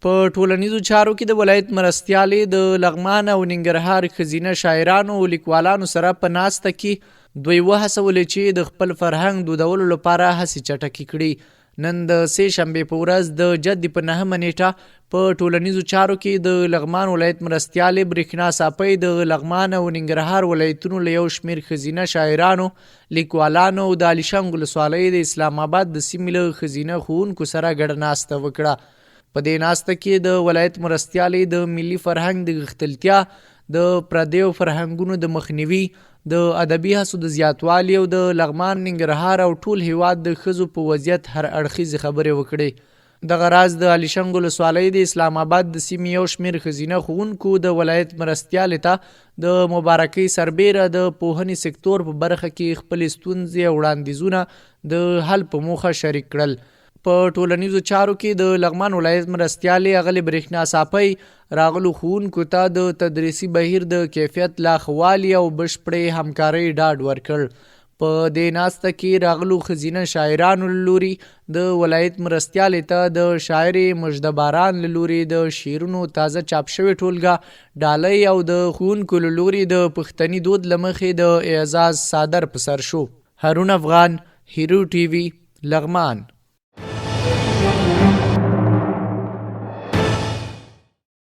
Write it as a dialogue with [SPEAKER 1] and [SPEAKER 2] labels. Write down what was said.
[SPEAKER 1] په ټولنیزو چارو کې د ولایت مرستیالې د لغمان او ننګرهار ښځینه شاعرانو او لیکوالانو سره په ناسته کې دوی وهڅولې چې د خپل فرهنګ دودولو لپاره هڅې چټکې کړي. نن د سه شنبې په ورځ د جدي په 9 نیټه په ټولنیزو چارو کې د لغمان ولایت مرستیالې برېښنا ساپۍ د لغمان او ننګرهار ولایتونو له یو شمېر ښځینه شاعرانو، لیکوالانو او د علیشنګ ولسوالۍ د اسلام آباد د سیمې له ښځینه ښوونکو سره ګډه ناسته وکړه. په دې ناسته کې د ولایت مرستیالې د ملي فرهنګ د غښتلتیا، د پردیو فرهنګونو د مخنیوي، د ادبي هڅو د زیاتوالي او د لغمان، ننګرهار او ټول هیواد د ښځو په وضعیت هر اړخیزې خبرې وکړې. دغه راز د علیشنګ ولسوالۍ د اسلام آباد د سیمې یو شمېر ښځینه ښوونکو د ولایت مرستیالې ته د مبارکۍ سربیره د پوهنې سکتور په برخه کې خپلې ستونزې او وړاندیزونه د حل په موخه شریک کړل. په ټولنیزو چارو کې د لغمان ولایت مرستیالې اغلې برېښنا ساپۍ راغلو ښوونکو ته د تدریسي بهیر د کیفیت لا ښه والي او بشپړې همکارۍ ډاډ ورکړ. په دې ناسته کې راغلو ښځینه شاعرانو له لوري د ولایت مرستیالې ته د شاعر مژده باران له لوري د شعرونو تازه چاپ شوې ټولګه ډالۍ او د ښوونکو له لوري د پښتني دود له مخې د اعزاز څادر په سر شو. هارون افغان، هیرو ټي وي، لغمان.